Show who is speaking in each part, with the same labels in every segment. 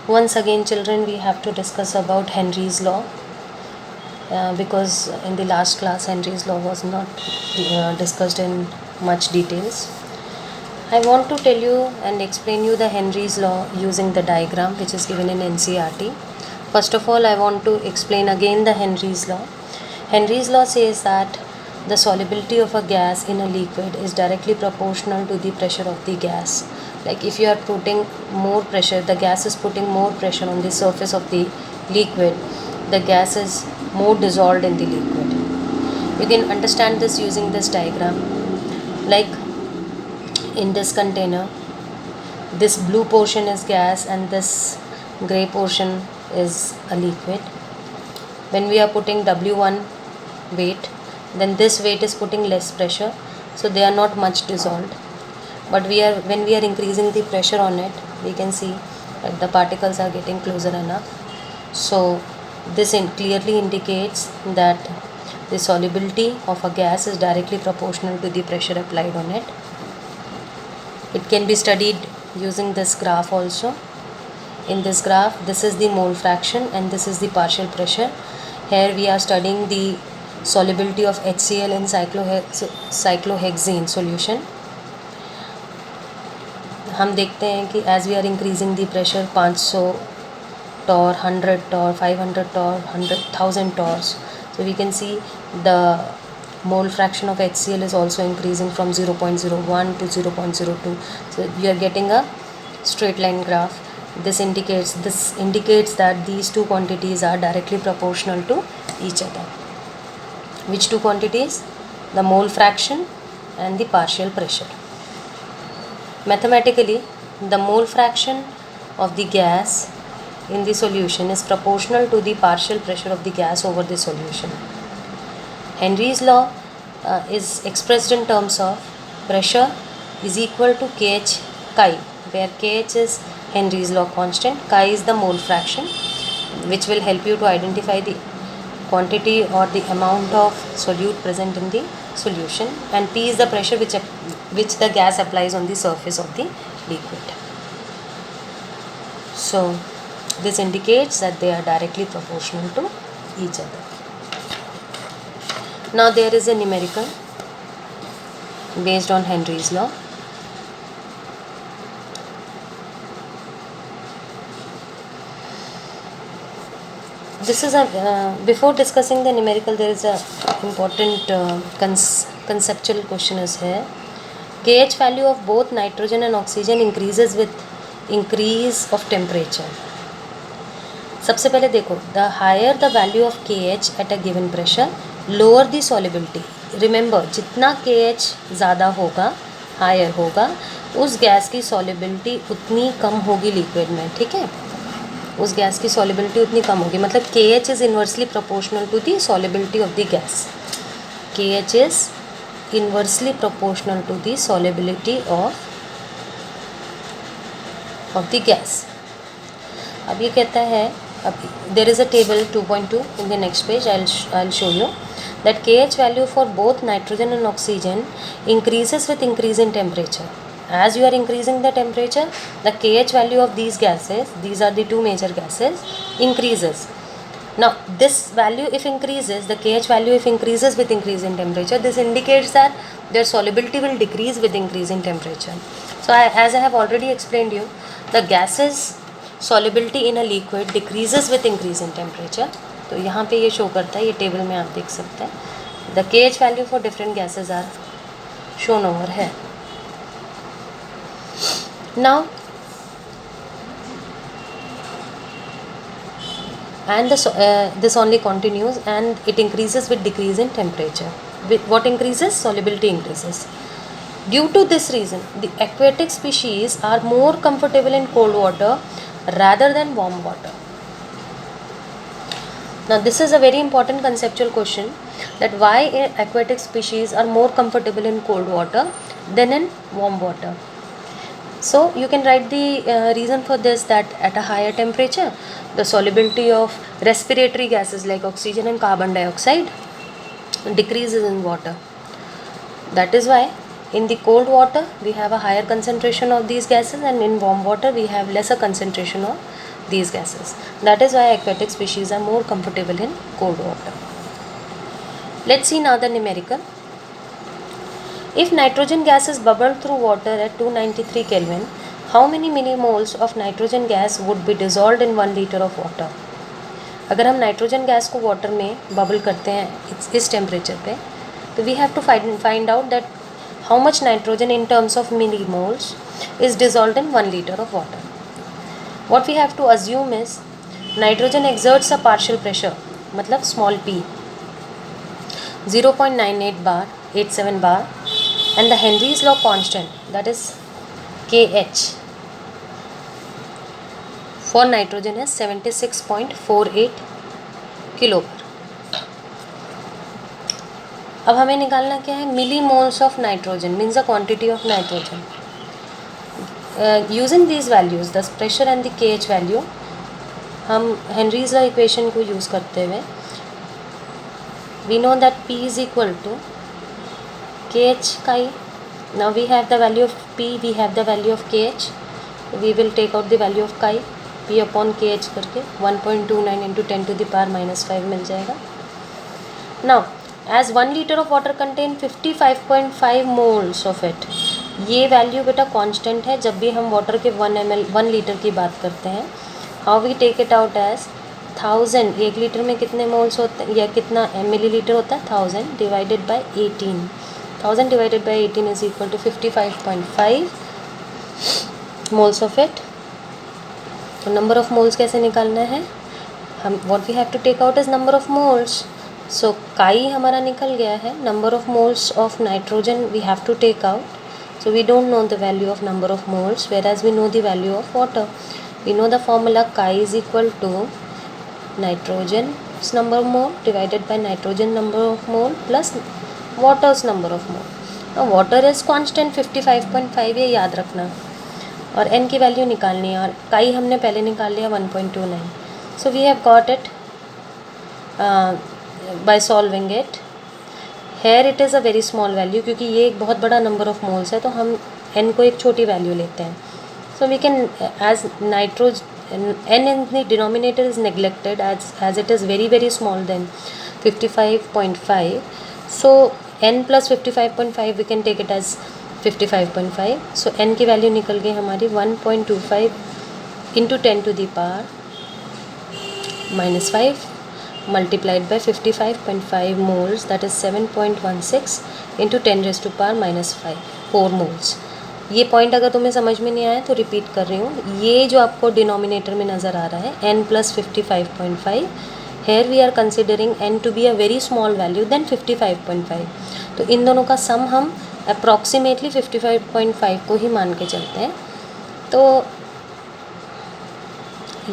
Speaker 1: Once again, children, we have to discuss about Henry's law, because in the last class Henry's law was not discussed in much details. I want to tell you and explain you the Henry's law using the diagram which is given in NCERT. First of all, I want to explain again the Henry's law. Henry's law says that the solubility of a gas in a liquid is directly proportional to the pressure of the gas. Like if you are putting more pressure, the gas is putting more pressure on the surface of the liquid, the gas is more dissolved in the liquid. You can understand this using this diagram. Like in this container, this blue portion is gas and this gray portion is a liquid. When we are putting W1 weight, then this weight is putting less pressure, so they are not much dissolved. But when we are increasing the pressure on it, we can see that the particles are getting closer enough. So this clearly indicates that the solubility of a gas is directly proportional to the pressure applied on it. It can be studied using this graph also. In this graph, this is the mole fraction and this is the partial pressure. Here we are studying the solubility of HCl in cyclohexane solution. हम देखते हैं कि as we are increasing the pressure 500 torr, 100 torr, 500 torr, 100,000 torrs, so we can see the mole fraction of HCl is also increasing from 0.01 to 0.02. So we are getting a straight line graph. This indicates that these two quantities are directly proportional to each other. Which two quantities? The mole fraction and the partial pressure. Mathematically, the mole fraction of the gas in the solution is proportional to the partial pressure of the gas over the solution. Henry's law is expressed in terms of pressure is equal to Kh chi, where Kh is Henry's law constant, chi is the mole fraction, which will help you to identify the quantity or the amount of solute present in the solution, and P is the pressure which the gas applies on the surface of the liquid. So this indicates that they are directly proportional to each other. Now there is a numerical based on Henry's law. This is before discussing the numerical, there is a important conceptual question is here. KH value of both nitrogen and oxygen increases with increase of temperature. सबसे पहले देखो, the higher the value of KH at a given pressure, lower the solubility. Remember, जितना KH ज़्यादा होगा, higher होगा, उस gas की solubility उतनी कम होगी लिक्विड में, ठीक है? उस गैस की solubility उतनी कम होगी, मतलब KH is inversely proportional to the solubility of the gas. KH is inversely proportional to the solubility of the gas. अब ये कहता है, अब there is a table 2.2 in the next page. I'll show you that KH value for both nitrogen and oxygen increases with increase in temperature. As you are increasing the temperature, the KH value of these gases, these are the two major gases, increases. Now this value if increases, the KH value if increases with increase in temperature, this indicates that their solubility will decrease with increase in temperature. So as I have already explained you, the gases solubility in a liquid decreases with increase in temperature. तो यहाँ पे ये show करता है, ये table में आप देख सकते हैं. The KH value for different gases are shown over here. Now, and this only continues and it increases with decrease in temperature. With what increases? Solubility increases. Due to this reason, the aquatic species are more comfortable in cold water rather than warm water. Now this is a very important conceptual question, that why aquatic species are more comfortable in cold water than in warm water. So you can write the reason for this, that at a higher temperature the solubility of respiratory gases like oxygen and carbon dioxide decreases in water. That is why In the cold water we have a higher concentration of these gases, and in warm water we have lesser concentration of these gases. That is why aquatic species are more comfortable in cold water. Let's see now the numerical. If nitrogen gas is bubbled through water at 293 Kelvin, how many millimoles of nitrogen gas would be dissolved in 1 liter of water? अगर हम nitrogen gas को water में bubble करते हैं इस temperature पे, तो we have to find out that how much nitrogen in terms of millimoles is dissolved in 1 liter of water. What we have to assume is nitrogen exerts a partial pressure, मतलब small p, 0.98 bar, 87 bar, and the Henry's law constant, that is Kh, for nitrogen is 76.48 kilobar. अब हमें निकालना क्या है? Millimoles of nitrogen means the quantity of nitrogen. Using these values, the pressure and the KH value, हम Henry's law equation को use करते हुए we know that P is equal to KH chi. Now we have the value of P, we have the value of KH. We will take out the value of chi, P upon KH करके 1.29 into 10 to the power -5 मिल जाएगा. Now as 1 litre of water contain 55.5 moles of it. ये value बेटा constant है जब भी हम water के 1 लीटर की बात करते हैं. How we take it out as 1000. 1 litre में कितने मोल्स होते हैं या कितना मिलीलीटर होता है? 1000 divided by 18. 1000 divided by 18 is equal to 55.5 moles of it. तो नंबर ऑफ मोल्स कैसे निकालना है? हम what we have to take out is number of moles. So काई हमारा निकल गया है. Number of moles of nitrogen we have to take out. So we don't know the value of number of moles, whereas we know the value of water. We know the formula chi is equal to nitrogen's number of mole divided by nitrogen number of mole plus water's number of mole. Now water is constant 55.5, ये याद रखना. और n की value निकालनी है, और chi हमने पहले निकाल लिया 1.29. So we have got it by solving it. Here it is a very small value, क्योंकि ये एक बहुत बड़ा नंबर ऑफ मोल्स है, तो हम n को एक छोटी वैल्यू लेते हैं. So we can as n in the denominator is neglected as it is very small than 55.5. so n plus 55.5 we can take it as 55.5. so n की value निकल गई हमारी 1.25 into 10 to the power -5 multiplied by 55.5 moles, that is 7.16 into 10 raised to power -5, 4 moles. ये point अगर तुम्हें समझ में नहीं आया तो रिपीट कर रही हूँ. ये जो आपको डिनोमिनेटर में नज़र आ रहा है n plus 55.5, here we are considering n to be a very small value than 55.5. तो इन दोनों का सम हम अप्रॉक्सीमेटली 55.5 को ही मान के चलते हैं. तो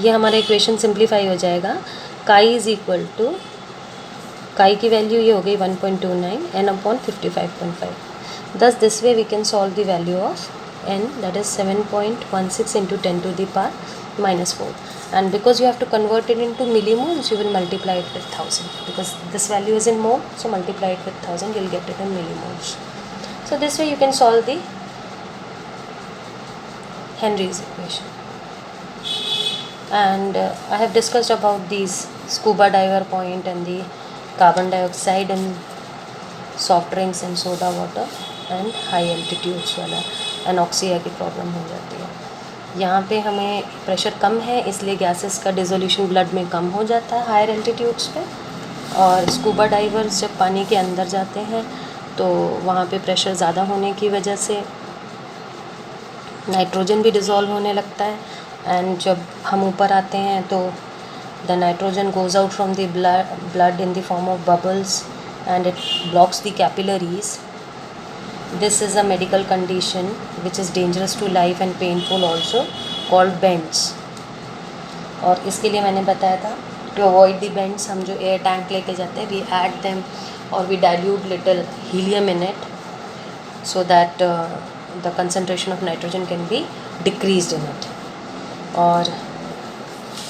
Speaker 1: ये हमारा इक्वेशन सिंप्लीफाई हो जाएगा. काई इज इक्वल टू, काई की वैल्यू ये हो गई 1.29 n upon 55.5. thus this way we can solve the value of n, that is 7.16 into 10 to the power -4. and because you have to convert it into millimoles, you will multiply it with 1000, because this value is in mole, so multiply it with 1000, you'll get it in millimoles. So this way you can solve the Henry's equation. And I have discussed about these scuba diver point and the carbon dioxide and soft drinks and soda water and high altitudes वाला anoxia की problem हो जाती है. यहाँ पे हमें pressure कम है, इसलिए गैसेस का डिसोल्यूशन ब्लड में कम हो जाता है हायर एल्टीट्यूड्स पे. और स्कूबा डाइवर्स जब पानी के अंदर जाते हैं तो वहाँ पे प्रेशर ज़्यादा होने की वजह से नाइट्रोजन भी डिज़ोल्व होने लगता है. एंड जब हम ऊपर आते हैं तो the nitrogen goes out from the blood in the form of bubbles and it blocks the capillaries. This is a medical condition which is dangerous to life and painful also, called bends. और इसके लिए मैंने बताया था to avoid the bends, हम जो air tank लेके जाते हैं वी ऐड देम और we dilute little helium in it so that the concentration of nitrogen can be decreased in it. और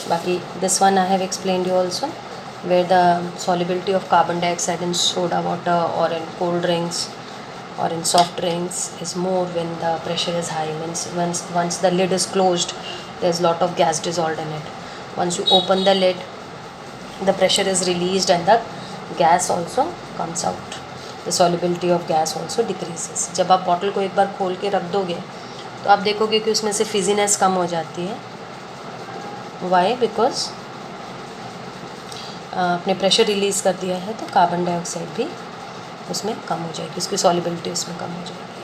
Speaker 1: बाकी this one I have explained you also, where the solubility of carbon dioxide in soda water or in cold drinks or in soft drinks is more when the pressure is high. Means once the lid is closed, there's lot of gas dissolved in it. Once you open the lid, the pressure is released and the gas also comes out. The solubility of gas also decreases. जब आप bottle को एक बार खोल के रख दोगे तो आप देखोगे कि उसमें से फिजीनेस कम हो जाती है. वाई? बिकॉज आपने प्रेशर रिलीज़ कर दिया है तो कार्बन डाइऑक्साइड भी उसमें कम हो जाएगी, उसकी सॉल्युबिलिटी उसमें कम हो जाएगी.